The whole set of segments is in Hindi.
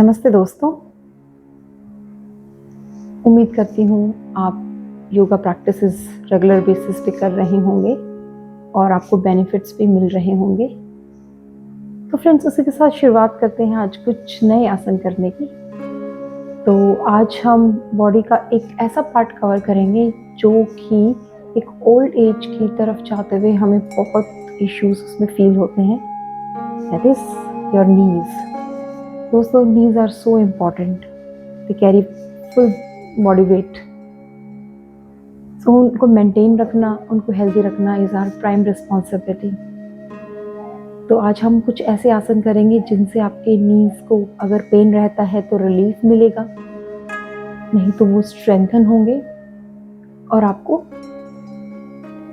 नमस्ते दोस्तों। उम्मीद करती हूँ आप योगा प्रैक्टिसेस रेगुलर बेसिस पे कर रहे होंगे और आपको बेनिफिट्स भी मिल रहे होंगे। तो फ्रेंड्स, उसी के साथ शुरुआत करते हैं आज कुछ नए आसन करने की। तो आज हम बॉडी का एक ऐसा पार्ट कवर करेंगे जो कि एक ओल्ड एज की तरफ जाते हुए हमें बहुत इश्यूज उसमें फील होते हैं। That is your knees. दोस्तों, knees are so important. They carry full body weight. So उनको मेंटेन रखना, उनको हेल्दी रखना इज आवर प्राइम रिस्पॉन्सिबिलिटी। तो आज हम कुछ ऐसे आसन करेंगे जिनसे आपके नीज को अगर पेन रहता है तो रिलीफ मिलेगा, नहीं तो वो स्ट्रेंथन होंगे और आपको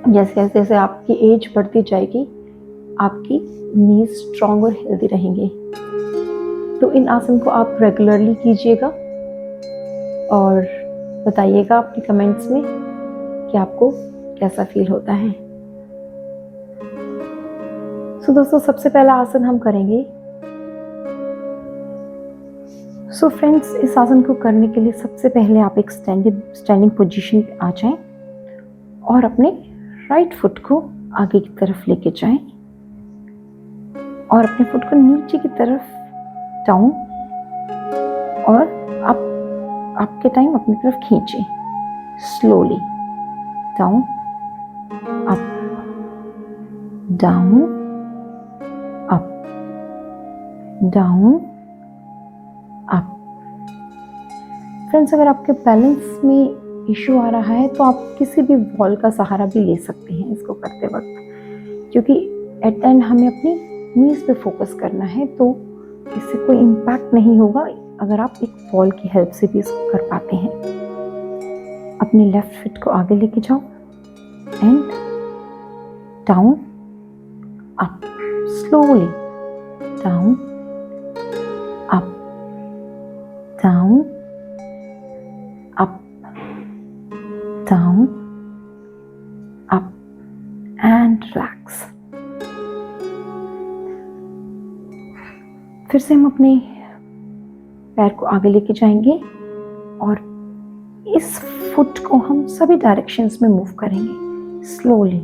जैसे जैसे आपकी एज बढ़ती जाएगी आपकी नीज स्ट्रॉन्ग और हेल्दी रहेंगे। तो इन आसन को आप रेगुलरली कीजिएगा और बताइएगा अपने कमेंट्स में कि आपको कैसा फील होता है। सो दोस्तों, सबसे पहला आसन हम करेंगे। सो फ्रेंड्स, इस आसन को करने के लिए सबसे पहले आप एक स्टैंडिंग पोजीशन पे आ जाएं और अपने राइट फुट को आगे की तरफ लेके जाएं और अपने फुट को नीचे की तरफ डाउन और आपके टाइम अपनी तरफ खींचे। Slowly down, up, down, up, down, up. Friends, अगर आपके बैलेंस में इशू आ रहा है तो आप किसी भी वॉल का सहारा भी ले सकते हैं इसको करते वक्त, क्योंकि एट द एंड हमें अपनी नीज पे फोकस करना है। तो इससे कोई इम्पैक्ट नहीं होगा अगर आप एक वॉल की हेल्प से भी इसको कर पाते हैं। अपने लेफ्ट फुट को आगे लेके जाओ and down, up, slowly down, up, down, up, down, up and relax. फिर से हम अपने पैर को आगे लेके जाएंगे और इस फुट को हम सभी डायरेक्शंस में मूव करेंगे slowly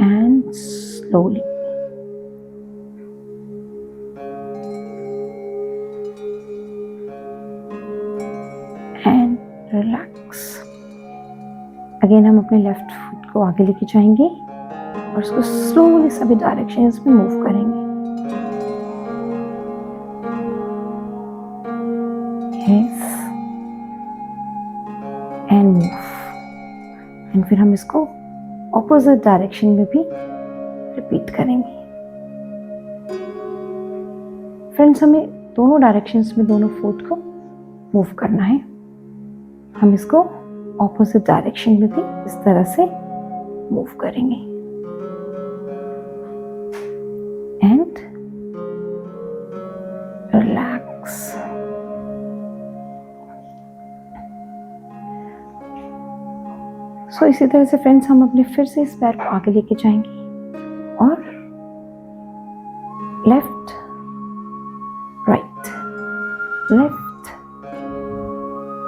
and slowly. And relax. Again हम अपने लेफ्ट फुट को आगे लेके जाएंगे और उसको स्लोली सभी डायरेक्शंस में मूव करेंगे। Yes. And move. एंड फिर हम इसको ऑपोजिट डायरेक्शन में भी रिपीट करेंगे। फ्रेंड्स, हमें दोनों डायरेक्शंस में दोनों फुट को मूव करना है। हम इसको ऑपोजिट डायरेक्शन में भी इस तरह से मूव करेंगे एंड रिलैक्स। सो इसी तरह से फ्रेंड्स, हम अपने फिर से इस पैर को आगे लेके जाएंगे और left right, left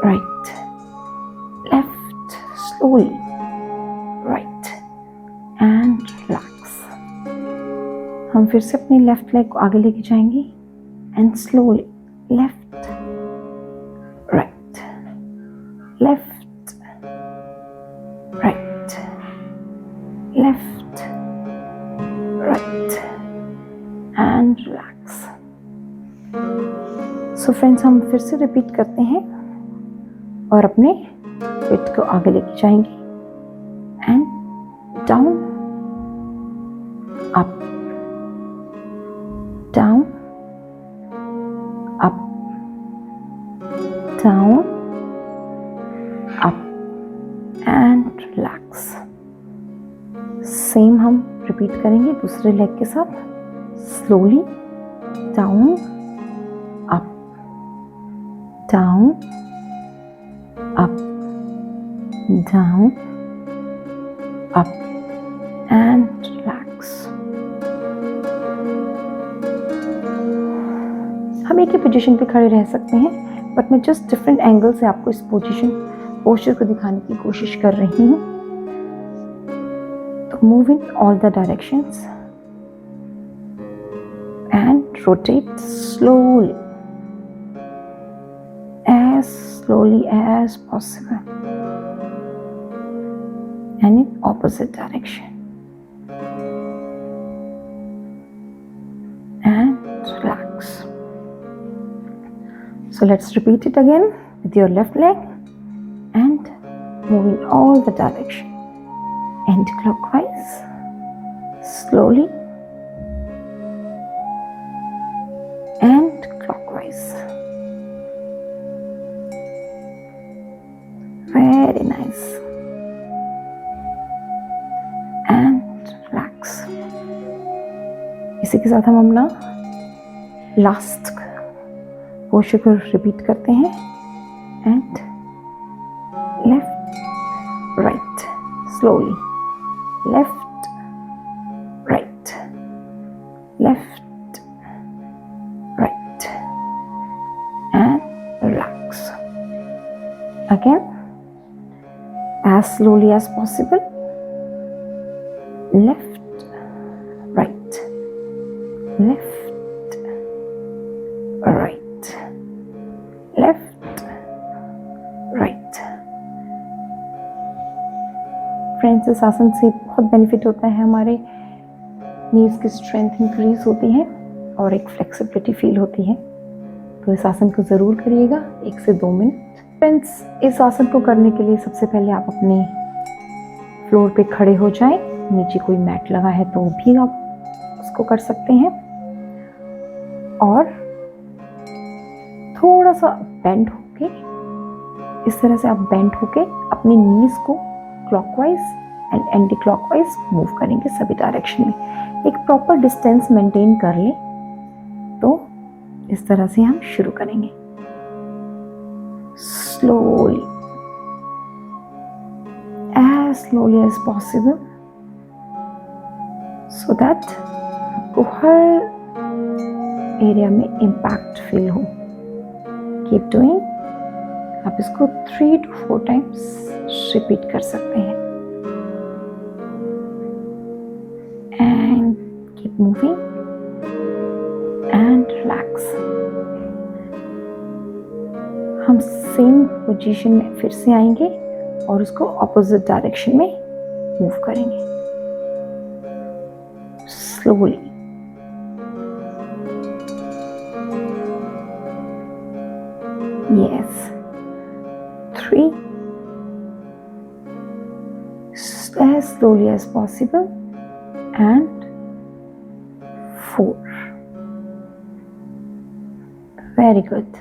right, left, slowly right and relax. हम फिर से अपनी लेफ्ट लेग को आगे लेके जाएंगे and slowly left right, left left, right and relax. So friends, हम फिर से रिपीट करते हैं और अपने पेट को आगे लेके जाएंगे and down, up, down, up, down, up and relax. Same हम रिपीट करेंगे दूसरे लेग के साथ। Slowly down, up, down, up, down, up and relax. हम एक ही पोजीशन पे खड़े रह सकते हैं, बट मैं जस्ट डिफरेंट एंगल से आपको इस पोस्चर को दिखाने की कोशिश कर रही हूँ। तो move in all the directions and rotate slowly as possible and in opposite direction, and relax. So let's repeat it again with your left leg and move in all the direction, anti-clockwise, slowly and clockwise. Very nice. And relax. इसी के साथ हम अपना लास्ट पोस्चर को रिपीट करते हैं, and left right slowly, left right left right and relax. Again, as slowly as possible, left right left right left right. Friends, इस आसन से बहुत बेनिफिट होता है, हमारे नीज की स्ट्रेंथ इंक्रीज होती है और एक फ्लेक्सिबिलिटी फील होती है। तो इस आसन को ज़रूर करिएगा 1 से 2 मिनट। फ्रेंड्स, इस आसन को करने के लिए सबसे पहले आप अपने फ्लोर पे खड़े हो जाएं। नीचे कोई मैट लगा है तो भी आप उसको कर सकते हैं, और थोड़ा सा बेंड होके, इस तरह से आप बेंड होके अपनी नीज को clockwise and anti clockwise move करेंगे सभी डायरेक्शन में। एक प्रॉपर डिस्टेंस मेंटेन कर लें। तो इस तरह से हम शुरू करेंगे slowly as possible, so that आपको हर एरिया में इम्पैक्ट फील हो। Keep doing. आप इसको 3 to 4 टाइम्स रिपीट कर सकते हैं, and keep moving and relax. हम सेम पोजीशन में फिर से आएंगे और उसको ऑपोजिट डायरेक्शन में मूव करेंगे slowly. Yes, 3, as slowly as possible, and 4. Very good.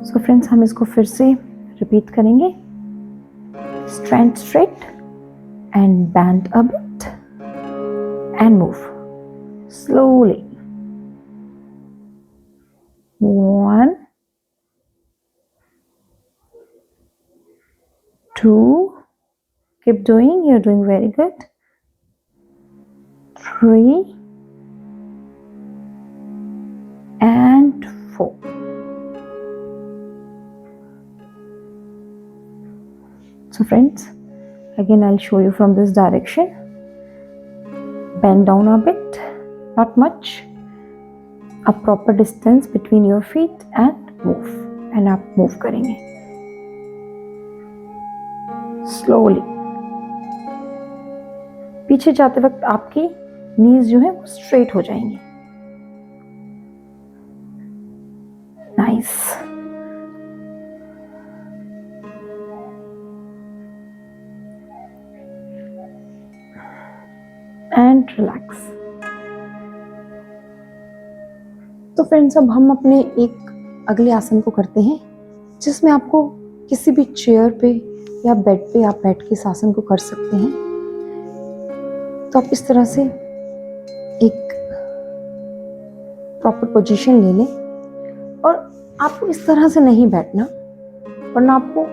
So friends, हम इसको फिर से रिपीट करेंगे। Strength straight and band a bit and move slowly. 1, 2, keep doing, you're doing very good. 3 and 4. So friends, again I'll show you from this direction. Bend down a bit, not much. A proper distance between your feet and move. And आप move करेंगे slowly. पीछे जाते वक्त आपकी नीज जो है वो स्ट्रेट हो जाएंगी। नाइस। And relax. तो फ्रेंड्स, अब हम अपने एक अगले आसन को करते हैं, जिसमें आपको किसी भी चेयर पे या बेड पे आप बैठ के इस आसन को कर सकते हैं। तो आप इस तरह से एक प्रॉपर पोजीशन ले लें, और आपको इस तरह से नहीं बैठना, वरना आपको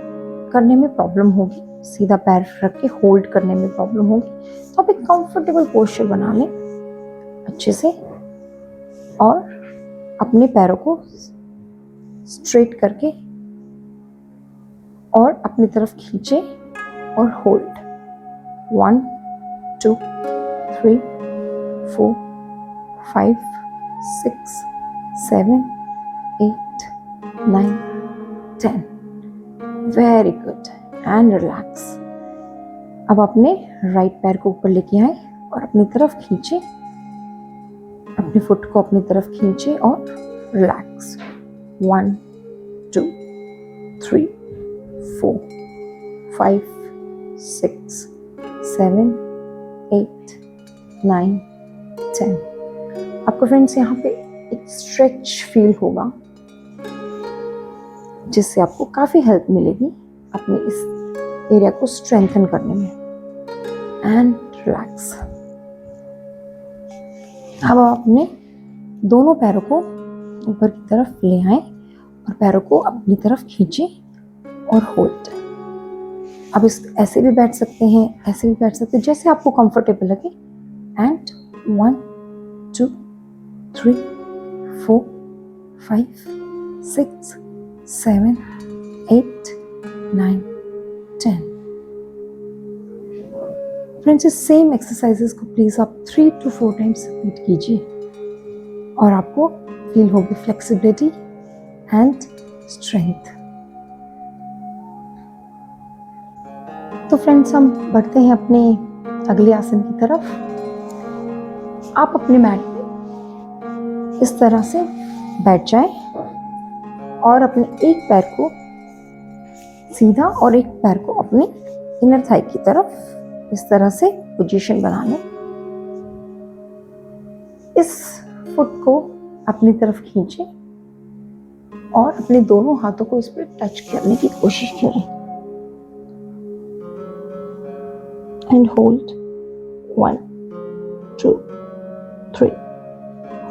करने में प्रॉब्लम होगी। सीधा पैर रख के होल्ड करने में प्रॉब्लम होगी। तो आप एक कंफर्टेबल पोस्चर बना लें अच्छे से, और अपने पैरों को स्ट्रेट करके और अपनी तरफ खींचे और hold. 1 2 3 4 5 6 7 8 9 10। Very good and relax. अब अपने राइट पैर को ऊपर लेके आए और अपनी तरफ खींचे, अपने फुट को अपनी तरफ खींचे और रिलैक्स। 1 2 3 4 5 6 7 8 9 10। आपको फ्रेंड्स यहाँ पे एक स्ट्रेच फील होगा जिससे आपको काफ़ी हेल्प मिलेगी अपने इस एरिया को स्ट्रेंथन करने में। And relax. अब आप अपने दोनों पैरों को ऊपर की तरफ ले आए और पैरों को अपनी तरफ खींचे और होल्ड। अब इस ऐसे भी बैठ सकते हैं, ऐसे भी बैठ सकते हैं, जैसे आपको कंफर्टेबल लगे। एंड 1 2 3 4 5 6 7 8 9 10। फ्रेंड्स, इस सेम एक्सरसाइजेस को प्लीज आप 3 to 4 टाइम्स रिपीट कीजिए और आपको फील होगी फ्लेक्सिबिलिटी एंड स्ट्रेंथ। तो फ्रेंड्स, हम बढ़ते हैं अपने अगले आसन की तरफ। आप अपने मैट पे इस तरह से बैठ जाएं और अपने एक पैर को सीधा और एक पैर को अपने इनर थाई की तरफ इस तरह से पोजीशन बना लें। इस फुट को अपनी तरफ खींचें और अपने दोनों हाथों को इस पर टच करने की कोशिश करें। And hold 1 2 3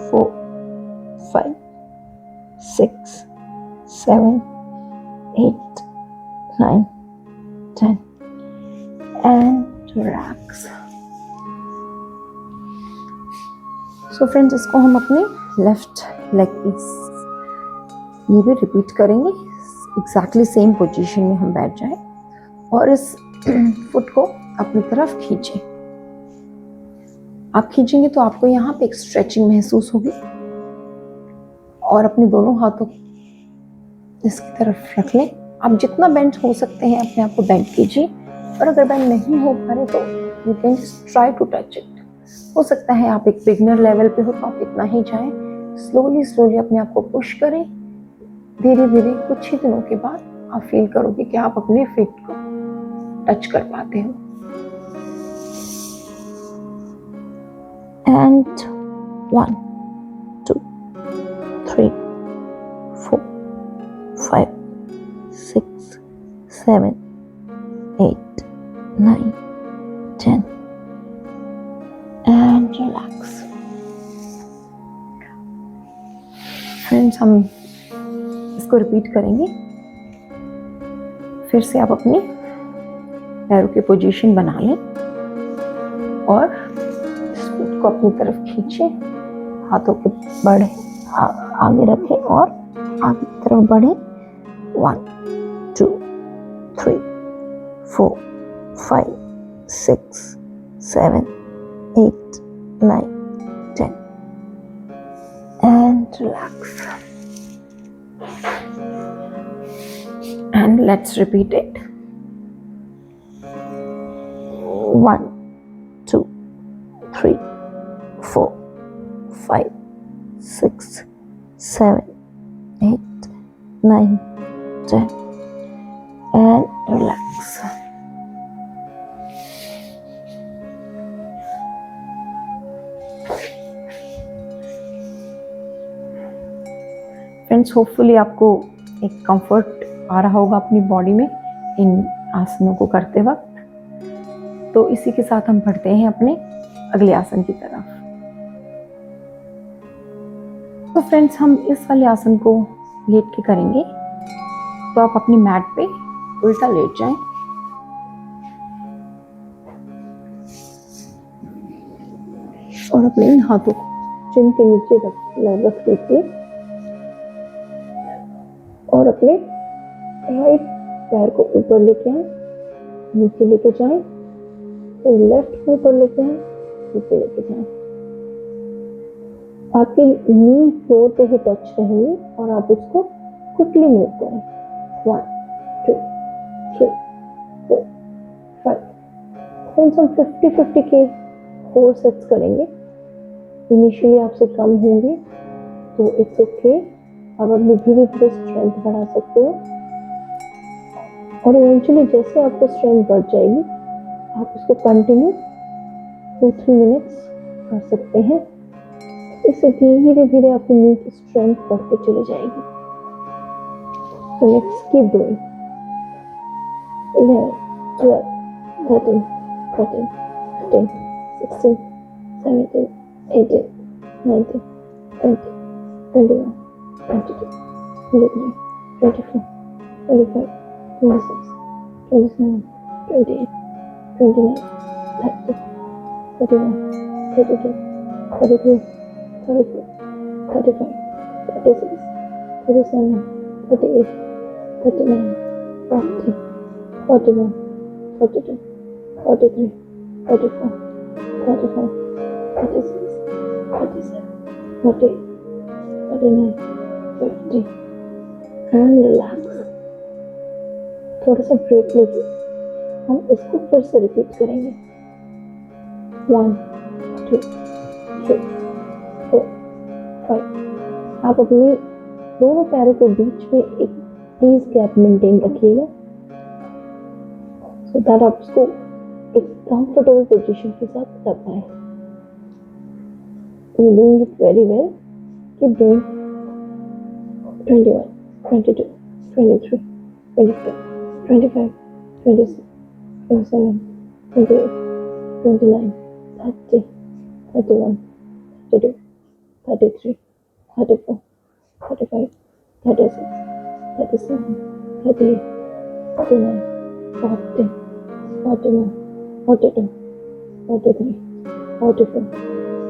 4 5 6 7 8 9 10 and relax। So friends, इसको हम अपने लेफ्ट लेग की ये भी रिपीट करेंगे। एग्जैक्टली सेम पोजीशन में हम बैठ जाएं और इस फुट को अपनी तरफ खींचें। आप खींचेंगे तो आपको यहाँ पे एक स्ट्रेचिंग महसूस होगी और अपने दोनों हाथों इसकी तरफ रख लें। आप जितना बेंड हो सकते हैं अपने आप को बेंड कीजिए और अगर बेंड नहीं हो पा रहे तो you can just try to touch it. हो सकता है आप एक बिगिनर लेवल पे हो तो आप इतना ही जाएं। स्लोली स्लोली अपने आप को पुश करें। धीरे धीरे कुछ ही दिनों के बाद आप फील करोगे कि आप अपने फीट को टच कर पाते हो। And 1 2 3 4 5 6 7 8 9 10 and relax। फ्रेंड्स, हम इसको रिपीट करेंगे। फिर से आप अपने पैरों की पोजीशन बना लें और इस फुट को अपनी तरफ खींचे, हाथों को बढ़े आगे रखें और आगे की तरफ बढ़े। 1 2 3 4 5 6 7 8 9 10 and relax। And let's repeat it। 1 2 3 4 5 6 7 8 9 10 and relax। Friends, hopefully आपको एक कंफर्ट आ रहा होगा अपनी बॉडी में इन आसनों को करते वक्त। तो इसी के साथ हम बढ़ते हैं अपने अगले आसन की तरफ। तो फ्रेंड्स, हम इस वाले आसन को लेट के करेंगे। तो आप अपनी मैट पे उल्टा लेट जाएं और अपने इन हाथों को चिन के नीचे रख दीजिए और अपने राइट पैर को ऊपर लेके आए, नीचे लेके जाएं, फिर लेफ्ट को ऊपर लेके आए, नीचे लेके जाएं। आपकी नी फ्लोर पे ही टच रहेगी और आप उसको क्विकली मूव करें। 1 2 3 4 5। फ्रेंड्स हम 50-50 के 4 सेट्स करेंगे। इनिशियली आपसे कम होंगे तो इट्स ओके, आप अपनी धीरे धीरे स्ट्रेंथ बढ़ा सकते हो और इवेंचुअली जैसे आपको स्ट्रेंथ बढ़ जाएगी आप उसको कंटिन्यू 2-3 मिनट्स कर सकते हैं। इससे धीरे धीरे आपकी नी की स्ट्रेंथ बढ़ते चली जाएगी। So let's keep doing. 11, 12, 13, 14, 15, 16, 17, 18, 19, 20, 21, 22, 23, 24, 25, 26, 27, 28, 29, 30, 31, 32, 33, 34, 35, 36, 37, 38, 39, 40, 41, 42, 43, 44, 45, 46, 47, 48, 49, 50 and relax. थोड़ा सा ब्रेक लीजिए, हम इसको फिर से रिपीट करेंगे। 1 2 3 4 5। आप अपने दोनों पैरों के बीच में एक प्लीज गैप मेंटेन रखिएगा सो दैट आप उसको एक कंफर्टेबल पोजीशन के साथ कर पाए। You doing it very well, keep doing. 21 22 23 24 25 26 27 28 29 30 31 32 33 34 35 36 37 38 39 40 41 42 43 44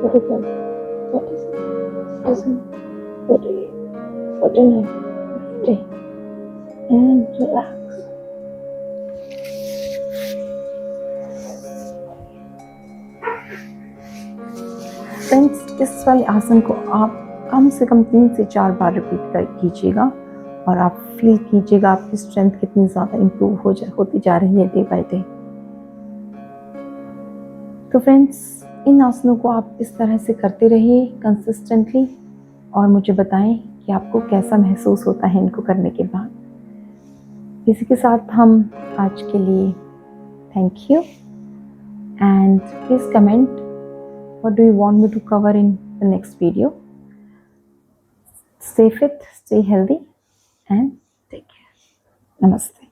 45 46 47 48 49 50 and relax. Friends, इस वाले आसन को आप कम से कम 3 से 4 बार रिपीट कीजिएगा और आप फील कीजिएगा आपकी स्ट्रेंथ कितनी ज़्यादा इम्प्रूव होती जा रही है डे बाय डे। तो फ्रेंड्स, इन आसनों को आप इस तरह से करते रहिए कंसिस्टेंटली और मुझे बताएं कि आपको कैसा महसूस होता है इनको करने के बाद। इसी के साथ हम आज के लिए thank you and please comment what do you want me to cover in the next video. Stay fit, stay healthy and take care. Namaste.